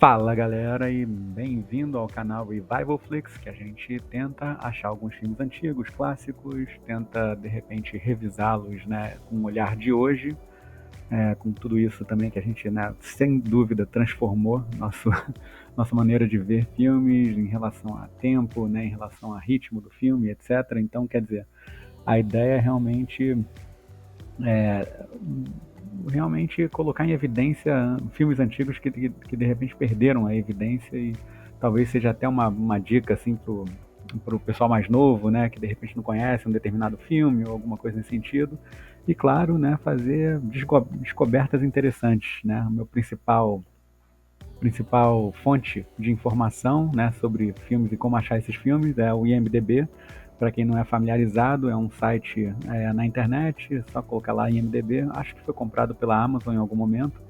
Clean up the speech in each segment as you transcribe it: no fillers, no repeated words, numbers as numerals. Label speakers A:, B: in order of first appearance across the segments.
A: Fala galera e bem-vindo ao canal Revival Flix, que a gente tenta achar alguns filmes antigos, clássicos, tenta de repente revisá-los, né, com o olhar de hoje, com tudo isso também que a gente, né, sem dúvida transformou nossa maneira de ver filmes em relação a tempo, né, em relação a ritmo do filme, etc. Então, quer dizer, a ideia é realmente colocar em evidência filmes antigos que de repente perderam a evidência e talvez seja até uma dica assim pro pessoal mais novo, né, que de repente não conhece um determinado filme ou alguma coisa nesse sentido. E claro, né, fazer descobertas interessantes, né? O meu principal fonte de informação, né, sobre filmes e como achar esses filmes é o IMDb. Para quem não é familiarizado, é um site na internet, só colocar lá IMDb. Acho que foi comprado pela Amazon em algum momento.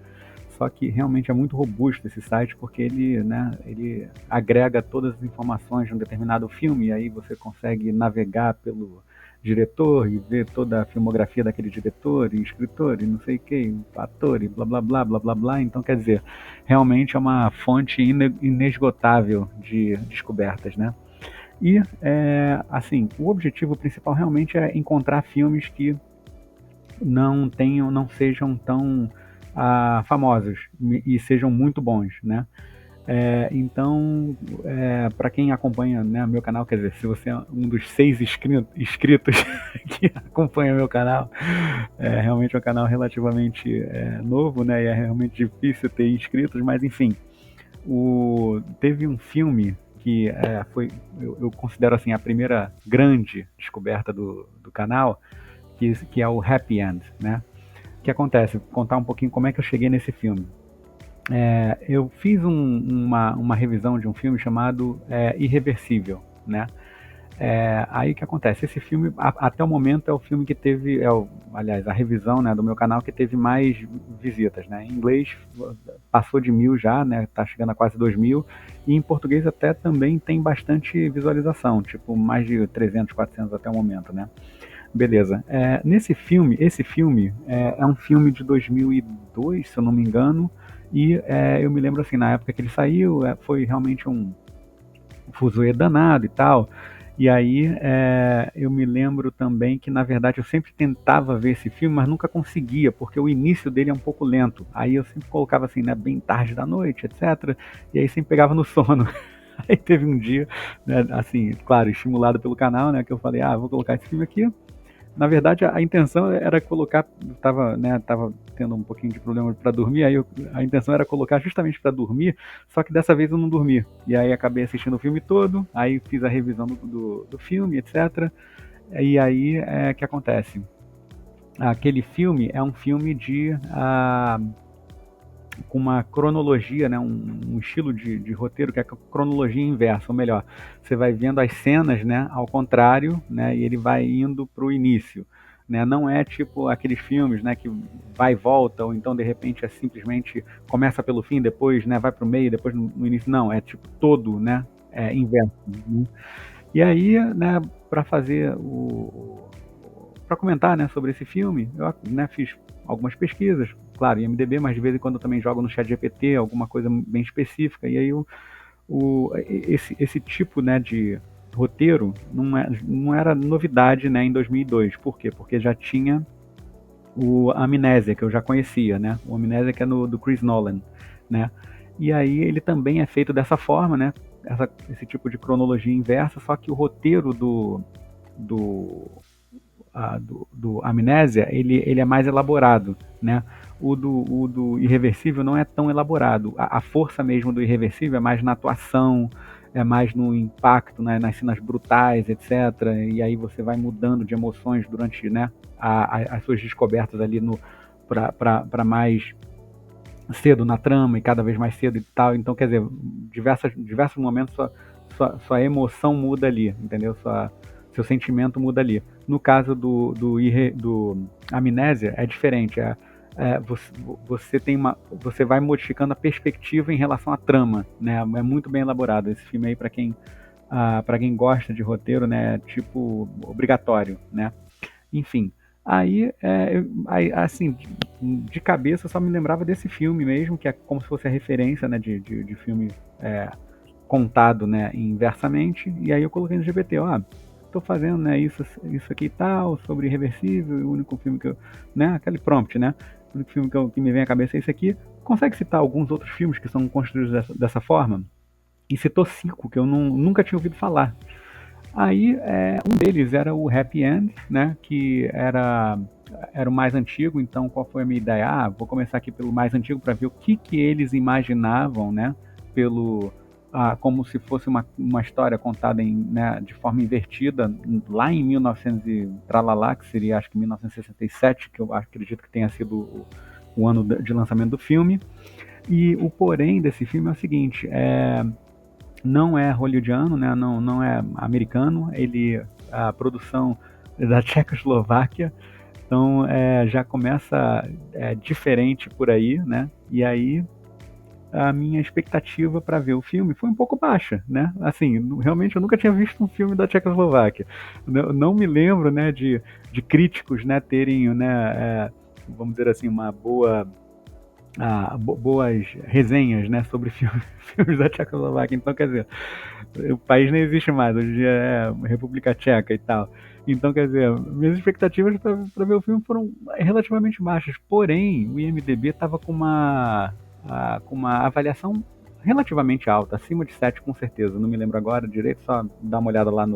A: Só que realmente é muito robusto esse site porque ele agrega todas as informações de um determinado filme e aí você consegue navegar pelo diretor e ver toda a filmografia daquele diretor e escritor e não sei o que, ator e blá blá blá blá blá blá. Então, quer dizer, realmente é uma fonte inesgotável de descobertas, né? E, assim, o objetivo principal realmente é encontrar filmes que não sejam tão famosos e sejam muito bons, né? Então, para quem acompanha, né, meu canal, quer dizer, se você é um dos 6 inscritos que acompanha meu canal, é realmente um canal relativamente novo, né? E é realmente difícil ter inscritos, mas enfim, teve um filme que eu considero assim a primeira grande descoberta do canal, que é o Happy End, né? O que acontece? Vou contar um pouquinho como é que eu cheguei nesse filme. Eu fiz uma revisão de um filme chamado Irreversível, né? Aí que acontece? Esse filme, até o momento, é o filme que teve, aliás, a revisão, né, do meu canal que teve mais visitas, né? Em inglês passou de 1.000 já, né? Tá chegando a quase 2.000. E em português até também tem bastante visualização, tipo mais de 300, 400 até o momento, né? Beleza. Esse filme é um filme de 2002, se eu não me engano, e eu me lembro assim, na época que ele saiu, foi realmente um fuzuê danado e tal. E aí eu me lembro também que, na verdade, eu sempre tentava ver esse filme, mas nunca conseguia, porque o início dele é um pouco lento. Aí eu sempre colocava assim, né, bem tarde da noite, etc. E aí sempre pegava no sono. Aí teve um dia, né, assim, claro, estimulado pelo canal, né, que eu falei, vou colocar esse filme aqui. Na verdade, a intenção era colocar, tava tendo um pouquinho de problema para dormir, a intenção era colocar justamente para dormir, só que dessa vez eu não dormi. E aí acabei assistindo o filme todo, aí fiz a revisão do filme, etc. E aí que acontece? Aquele filme é um filme com uma cronologia, né, um estilo de roteiro que é a cronologia inversa, ou melhor, você vai vendo as cenas, né, ao contrário, né, e ele vai indo para o início. Né, não é tipo aqueles filmes, né, que vai e volta, ou então de repente é simplesmente começa pelo fim, depois, né, vai para o meio, depois no início. Não, é tipo todo, né, inverso. Né? E aí, né, para fazer para comentar, né, sobre esse filme, eu, né, fiz algumas pesquisas, claro, em IMDb, mas de vez em quando eu também jogo no ChatGPT, alguma coisa bem específica, e aí esse tipo, né, de roteiro não era novidade, né, em 2002. Por quê? Porque já tinha o Amnésia, que eu já conhecia, né? O Amnésia que é do Chris Nolan, né? E aí ele também é feito dessa forma, né? Esse tipo de cronologia inversa, só que o roteiro do, do Amnésia, ele é mais elaborado, né? O do Irreversível não é tão elaborado. A força mesmo do Irreversível é mais na atuação, é mais no impacto, né, nas cenas brutais, etc. E aí você vai mudando de emoções durante, né, as suas descobertas ali para mais cedo na trama e cada vez mais cedo e tal. Então, quer dizer, diversos momentos sua emoção muda ali, entendeu? Seu sentimento muda ali. No caso do Amnésia, é diferente. Você você vai modificando a perspectiva em relação à trama, né? É muito bem elaborado esse filme aí para quem gosta de roteiro, né? Tipo obrigatório, né? Enfim, Assim, de cabeça eu só me lembrava desse filme mesmo, que é como se fosse a referência, né, de filme é, contado, né, inversamente, e aí eu coloquei no GPT, ó, tô fazendo, né, isso aqui e tal, sobre Irreversível, e o único filme que eu, né, aquele prompt, né, o único filme que me vem à cabeça é esse aqui. Consegue citar alguns outros filmes que são construídos dessa forma? E citou 5 que eu nunca tinha ouvido falar. Aí, um deles era o Happy End, né, que era o mais antigo, então qual foi a minha ideia? Ah, vou começar aqui pelo mais antigo para ver o que eles imaginavam, né, pelo como se fosse uma história contada né, de forma invertida lá em 1900 e tralalá, que seria acho que 1967, que eu acredito que tenha sido o ano de lançamento do filme. E o porém desse filme é o seguinte, não é hollywoodiano, né? Não é americano, a produção é da Tchecoslováquia, então já começa diferente por aí, né? E aí a minha expectativa para ver o filme foi um pouco baixa, né? Assim, realmente eu nunca tinha visto um filme da Tchecoslováquia. Não me lembro, né, de críticos, né, terem, né, vamos dizer assim, uma boas resenhas, né, sobre filmes da Tchecoslováquia. Então, quer dizer, o país nem existe mais, hoje em dia é República Tcheca e tal. Então, quer dizer, minhas expectativas para ver o filme foram relativamente baixas. Porém, o IMDB estava com uma avaliação relativamente alta, acima de 7 com certeza. Não me lembro agora direito, só dar uma olhada lá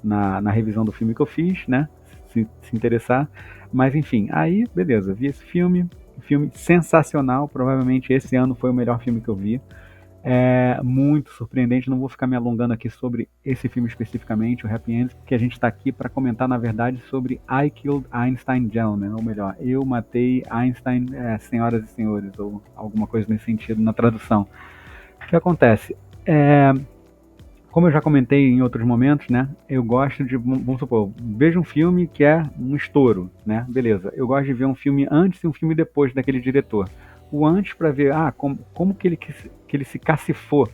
A: na revisão do filme que eu fiz, né? Se interessar. Mas enfim, aí, beleza, vi esse filme. Filme sensacional, provavelmente esse ano foi o melhor filme que eu vi. É muito surpreendente, não vou ficar me alongando aqui sobre esse filme especificamente, o Happy End, porque a gente está aqui para comentar, na verdade, sobre I Killed Einstein Gentlemen, ou melhor, Eu Matei Einstein, Senhoras e Senhores, ou alguma coisa nesse sentido na tradução. O que acontece? Como eu já comentei em outros momentos, né? Eu gosto de, vamos supor, vejo um filme que é um estouro, né? Beleza. Eu gosto de ver um filme antes e um filme depois daquele diretor. O antes para ver, como que ele se cacifou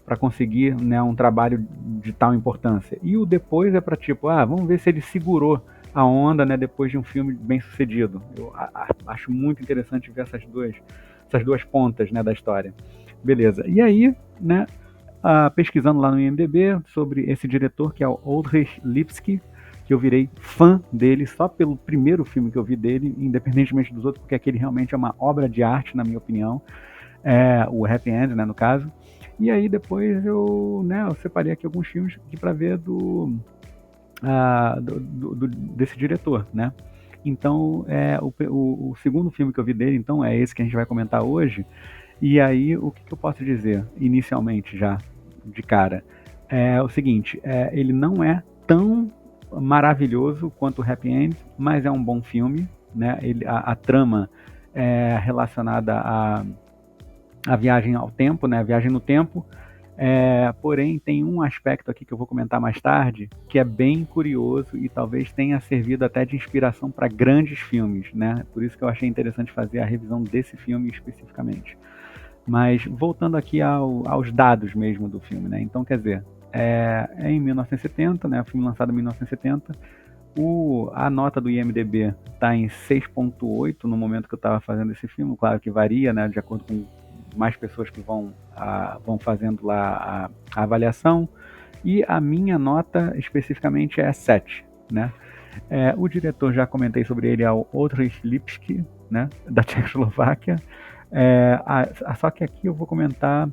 A: para conseguir, né, um trabalho de tal importância. E o depois é para tipo, vamos ver se ele segurou a onda, né, depois de um filme bem sucedido. Eu acho muito interessante ver essas duas pontas, né, da história. Beleza. E aí, né, pesquisando lá no IMDb sobre esse diretor, que é o Oldrich Lipski, que eu virei fã dele só pelo primeiro filme que eu vi dele, independentemente dos outros, porque aquele realmente é uma obra de arte, na minha opinião, o Happy End, né, no caso. E aí depois eu separei aqui alguns filmes para ver desse diretor, né? Então, o segundo filme que eu vi dele, então, é esse que a gente vai comentar hoje. E aí, o que eu posso dizer inicialmente já, de cara? É o seguinte, ele não é tão maravilhoso quanto o Happy End, mas é um bom filme, né? A trama é relacionada à viagem ao tempo, né? A viagem no tempo. Porém, tem um aspecto aqui que eu vou comentar mais tarde, que é bem curioso e talvez tenha servido até de inspiração para grandes filmes, né? Por isso que eu achei interessante fazer a revisão desse filme especificamente. Mas voltando aqui aos dados mesmo do filme, né? Então, quer dizer, é em 1970, né? O filme lançado em 1970. A nota do IMDb está em 6,8 no momento que eu estava fazendo esse filme. Claro que varia, né? De acordo com mais pessoas que vão fazendo lá a avaliação. E a minha nota especificamente é 7, né? O diretor, já comentei sobre ele, é o Oldrich Lipski, né? Da Tchecoslováquia. Só que aqui eu vou comentar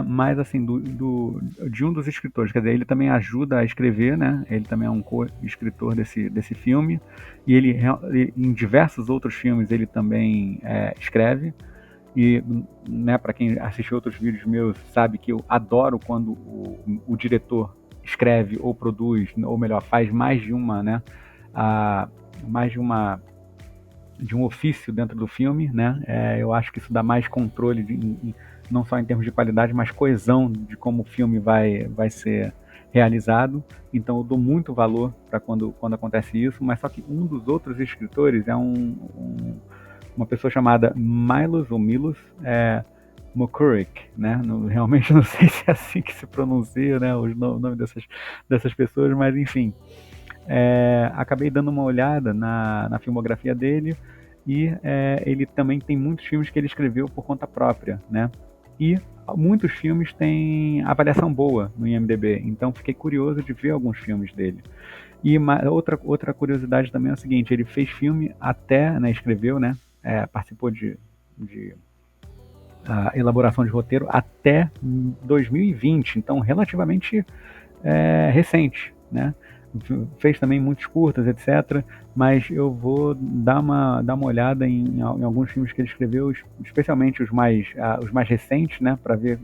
A: mais assim de um dos escritores, quer dizer, ele também ajuda a escrever, né? Ele também é um co-escritor desse filme e ele em diversos outros filmes ele também escreve e, né, para quem assistiu outros vídeos meus sabe que eu adoro quando o diretor escreve ou produz, ou melhor, faz mais de uma, né? Mais de um ofício dentro do filme, né? Eu acho que isso dá mais controle, não só em termos de qualidade, mas coesão de como o filme vai ser realizado. Então eu dou muito valor para quando acontece isso, mas só que um dos outros escritores é uma pessoa chamada Milos Mukuric, né? Realmente não sei se é assim que se pronuncia, né? O nome dessas pessoas, mas enfim. Acabei dando uma olhada na filmografia dele e ele também tem muitos filmes que ele escreveu por conta própria, né? E muitos filmes têm avaliação boa no IMDb, então fiquei curioso de ver alguns filmes dele. E outra curiosidade também é o seguinte, ele fez filme até, né, escreveu, né, participou de elaboração de roteiro até 2020, então relativamente recente, né? Fez também muitos curtas, etc. Mas eu vou dar uma olhada em alguns filmes que ele escreveu, especialmente os mais recentes, né? Para ver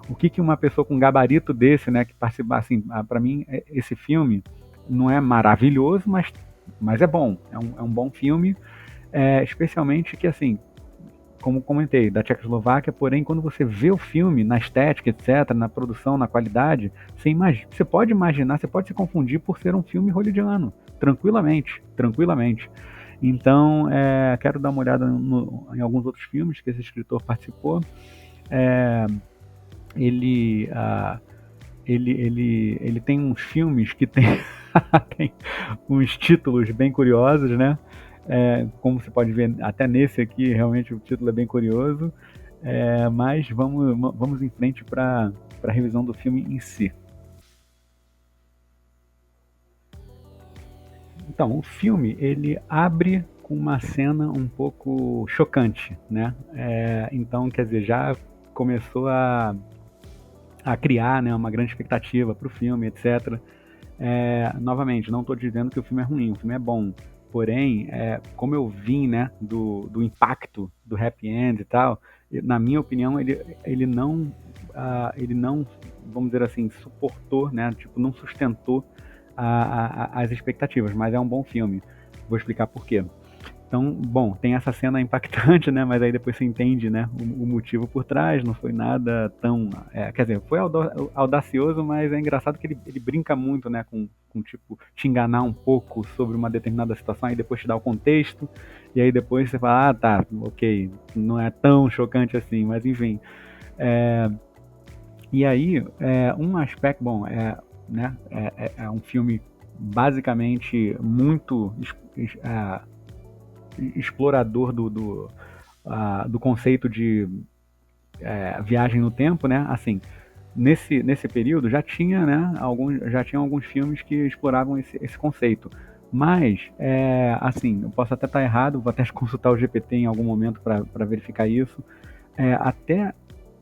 A: o que uma pessoa com gabarito desse, né? Que participa, assim, para mim, esse filme não é maravilhoso, mas é bom. É um bom filme, especialmente que, assim, como comentei, da Tchecoslováquia, porém, quando você vê o filme, na estética, etc., na produção, na qualidade, você pode imaginar, você pode se confundir por ser um filme hollywoodiano, tranquilamente, tranquilamente. Então, quero dar uma olhada em alguns outros filmes que esse escritor participou. É, ele, ah, ele tem uns filmes que tem, tem uns títulos bem curiosos, né? Como você pode ver, até nesse aqui, realmente o título é bem curioso. Mas vamos em frente para a revisão do filme em si. Então, o filme ele abre com uma cena um pouco chocante, né? Então, quer dizer, já começou a criar, né, uma grande expectativa para o filme, etc. Novamente, não estou dizendo que o filme é ruim, o filme é bom. Porém, como eu vim, né, do impacto do happy end e tal, na minha opinião, ele não, vamos dizer assim, suportou, né, tipo, não sustentou as expectativas, mas é um bom filme. Vou explicar por quê. Então, bom, tem essa cena impactante, né? Mas aí depois você entende, né? O motivo por trás, não foi nada tão. Quer dizer, foi audacioso, mas é engraçado que ele brinca muito, né? Com, tipo, te enganar um pouco sobre uma determinada situação, aí depois te dá o contexto, e aí depois você fala, tá, ok, não é tão chocante assim, mas enfim. E aí, um aspecto, bom, né? É um filme basicamente muito explorador do conceito de viagem no tempo, né? Assim, nesse período já tinha alguns filmes que exploravam esse conceito. Mas, assim, eu posso até estar errado, vou até consultar o GPT em algum momento para verificar isso.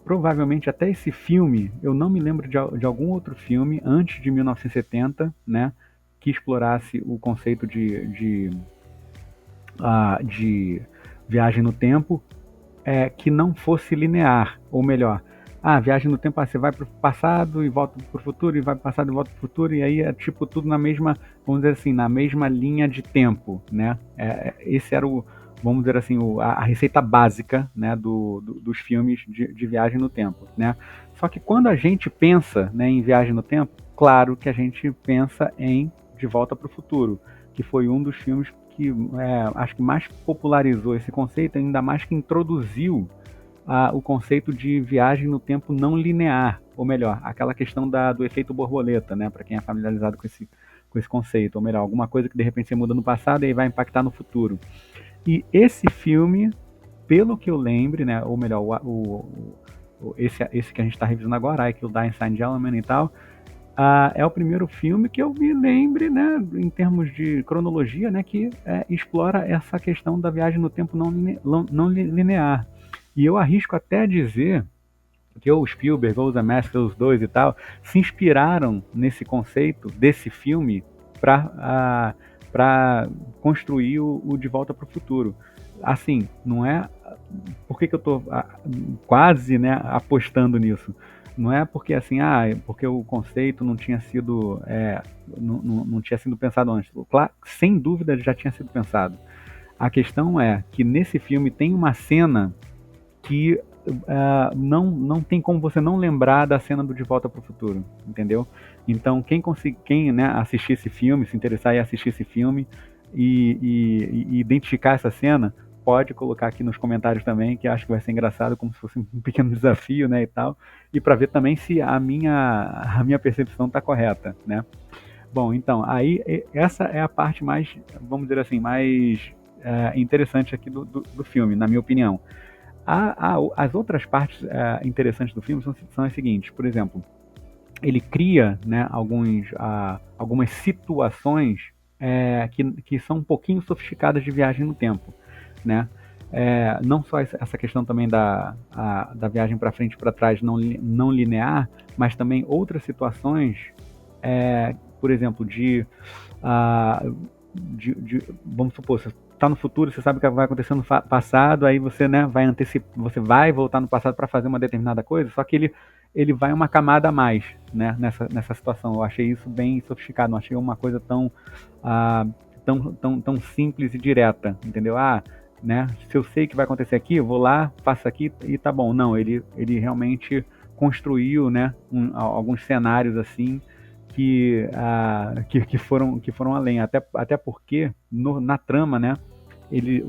A: Provavelmente até esse filme, eu não me lembro de algum outro filme antes de 1970, né, que explorasse o conceito de viagem no tempo, que não fosse linear, ou melhor, viagem no tempo, você vai para o passado e volta para o futuro, e vai para o passado e volta para o futuro, e aí é tipo tudo na mesma, vamos dizer assim, na mesma linha de tempo, né? Esse era vamos dizer assim, a receita básica, né, dos filmes de viagem no tempo, né? Só que quando a gente pensa, né, em viagem no tempo, claro que a gente pensa em De Volta para o Futuro, que foi um dos filmes que acho que mais popularizou esse conceito, ainda mais que introduziu o conceito de viagem no tempo não linear, ou melhor, aquela questão do efeito borboleta, né, para quem é familiarizado com esse conceito, ou melhor, alguma coisa que de repente você muda no passado e vai impactar no futuro. E esse filme, pelo que eu lembre, né, ou melhor, esse que a gente está revisando agora, I Kill Dying Gentleman e tal, é o primeiro filme que eu me lembre, né, em termos de cronologia, né, que explora essa questão da viagem no tempo não linear. E eu arrisco até dizer que ou o Spielberg ou o Zemeckis, os dois e tal, se inspiraram nesse conceito desse filme para construir o De Volta para o Futuro. Assim, não é. Por que eu estou quase, né, apostando nisso? Não é porque assim, porque o conceito não tinha sido não tinha sido pensado antes. Claro, sem dúvida já tinha sido pensado. A questão é que nesse filme tem uma cena que não tem como você não lembrar da cena do De Volta para o Futuro, entendeu? Então, quem né, assistir esse filme, se interessar em assistir esse filme e identificar essa cena, pode colocar aqui nos comentários também, que acho que vai ser engraçado, como se fosse um pequeno desafio, né, e tal, e para ver também se a minha percepção está correta, né? Bom, então, aí essa é a parte mais, vamos dizer assim, mais interessante aqui do filme, na minha opinião. As outras partes interessantes do filme são as seguintes, por exemplo, ele cria, né, algumas situações que são um pouquinho sofisticadas de viagem no tempo, né? Não só essa questão também da viagem para frente e para trás não linear, mas também outras situações, por exemplo, ah, vamos supor, você está no futuro, você sabe o que vai acontecer no passado, aí você, né, vai antecipar, você vai voltar no passado para fazer uma determinada coisa, só que ele vai uma camada a mais, né, nessa situação. Eu achei isso bem sofisticado, não achei uma coisa ah, tão simples e direta, entendeu? Né, se eu sei que vai acontecer aqui, eu vou lá, faço aqui e tá bom. Não, ele realmente construiu, né, alguns cenários assim que foram além, até porque na trama, né, ele,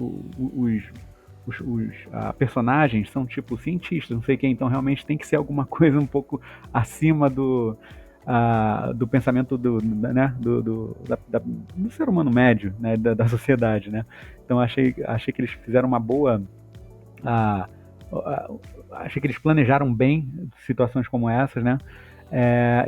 A: os personagens são tipo cientistas, não sei quem, então realmente tem que ser alguma coisa um pouco acima do pensamento né, do ser humano médio, né, da sociedade, né? Então achei que eles fizeram uma boa ah, achei que eles planejaram bem situações como essas, né?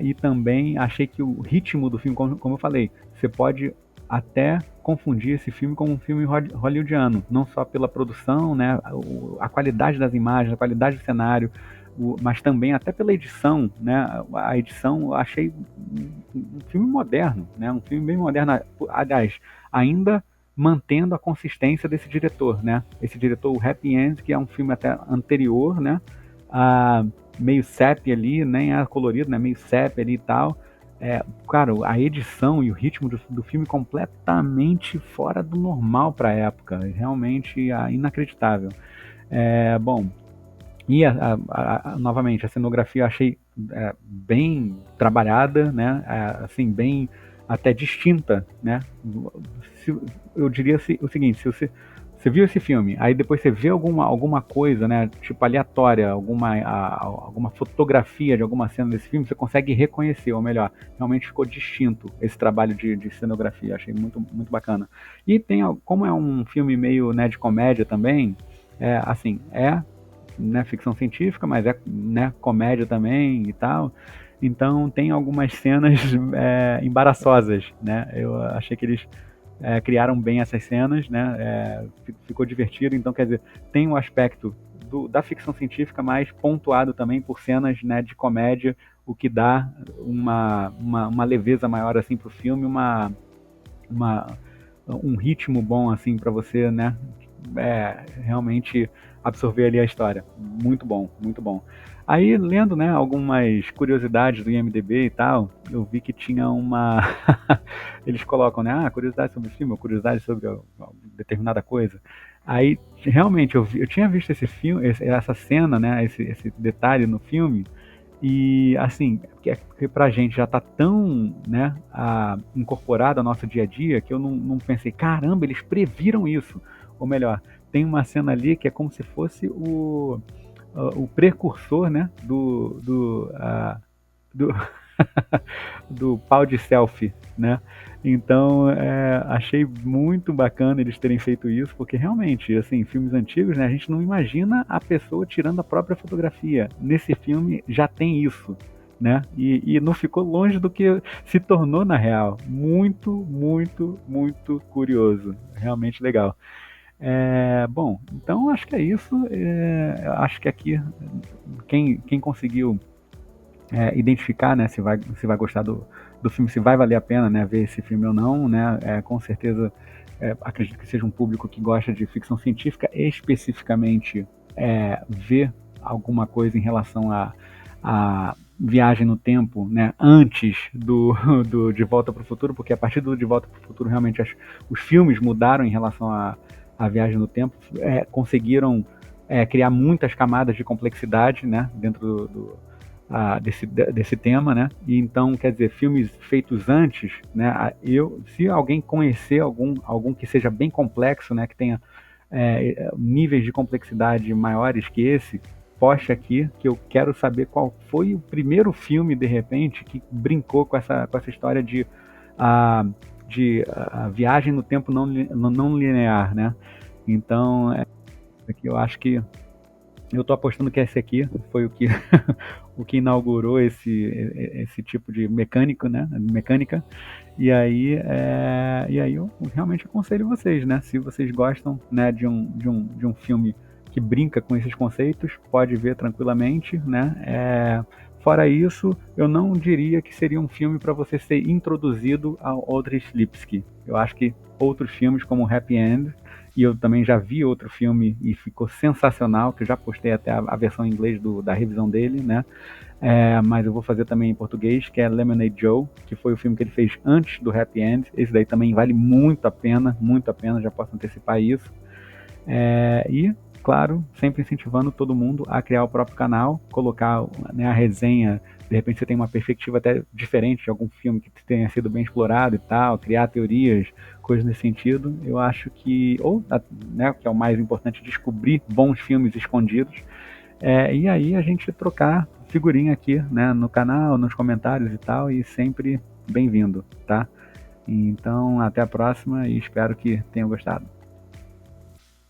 A: E também achei que o ritmo do filme, como eu falei, você pode até confundir esse filme com um filme hollywoodiano, não só pela produção, né, a qualidade das imagens, a qualidade do cenário, mas também até pela edição, né? A edição eu achei um filme moderno, né? Um filme bem moderno, aliás, ainda mantendo a consistência desse diretor, né? Esse diretor, o Happy End, que é um filme até anterior, né? A, meio sépia ali, nem é colorido, né? Meio sépia ali e tal. Cara, a edição e o ritmo do filme completamente fora do normal para a época, realmente inacreditável. Bom, e novamente a cenografia eu achei bem trabalhada, né? Assim, bem até distinta, né? Eu diria o seguinte: se você viu esse filme, aí depois você vê alguma coisa, né? Tipo aleatória, alguma fotografia de alguma cena desse filme, você consegue reconhecer, ou melhor, realmente ficou distinto esse trabalho de cenografia. Achei muito, muito bacana. E como é um filme meio, né, de comédia também, assim, né, ficção científica, mas né, comédia também e tal. Então tem algumas cenas embaraçosas, né? Eu achei que eles criaram bem essas cenas, né? Ficou divertido. Então, quer dizer, tem um aspecto da ficção científica, mas pontuado também por cenas, né, de comédia, o que dá uma leveza maior assim para o filme, uma, um ritmo bom assim para você, né, realmente absorver ali a história. Muito bom, muito bom. Aí, lendo, né, algumas curiosidades do IMDb e tal, eu vi que tinha uma. Eles colocam, né, curiosidade sobre o filme, ou curiosidade sobre determinada coisa. Aí, realmente, eu tinha visto esse filme, essa cena, né, esse detalhe no filme, e assim, porque pra gente já tá tão, né, incorporado ao nosso dia a dia que eu não pensei, caramba, eles previram isso. Ou melhor, tem uma cena ali que é como se fosse o precursor, né, do, do pau de selfie, né? Então, achei muito bacana eles terem feito isso, porque realmente, assim, filmes antigos, né, a gente não imagina a pessoa tirando a própria fotografia. Nesse filme já tem isso, né? E não ficou longe do que se tornou na real. Muito, muito, muito curioso. Realmente legal. Bom, então acho que é isso. Acho que aqui quem conseguiu identificar, né, se vai gostar do filme, se vai valer a pena, né, ver esse filme ou não, né, com certeza acredito que seja um público que gosta de ficção científica, especificamente ver alguma coisa em relação a viagem no tempo, né, antes do De Volta para o Futuro, porque a partir do De Volta para o Futuro realmente os filmes mudaram em relação à viagem no tempo, conseguiram criar muitas camadas de complexidade, né, dentro desse tema, né? E então, quer dizer, filmes feitos antes, né? Se alguém conhecer algum que seja bem complexo, né? Que tenha níveis de complexidade maiores que esse, poste aqui que eu quero saber qual foi o primeiro filme, de repente, que brincou com essa história a, a viagem no tempo não linear, né? Então, aqui eu acho que eu tô apostando que esse aqui foi o que o que inaugurou esse tipo de mecânico, né? Mecânica. E aí eu realmente aconselho vocês, né? Se vocês gostam, né, de um filme que brinca com esses conceitos, pode ver tranquilamente, né? Fora isso, eu não diria que seria um filme para você ser introduzido ao Audrey Lipsky. Eu acho que outros filmes como Happy End, e eu também já vi outro filme e ficou sensacional, que eu já postei até a versão em inglês da revisão dele, né? Mas eu vou fazer também em português, que é Lemonade Joe, que foi o filme que ele fez antes do Happy End. Esse daí também vale muito a pena, já posso antecipar isso. E, claro, sempre incentivando todo mundo a criar o próprio canal, colocar, né, a resenha. De repente você tem uma perspectiva até diferente de algum filme que tenha sido bem explorado e tal, criar teorias, coisas nesse sentido. Eu acho que, ou, né, que é o mais importante, descobrir bons filmes escondidos. E aí a gente trocar figurinha aqui, né, no canal, nos comentários e tal, e sempre bem-vindo, tá? Então, até a próxima e espero que tenham gostado.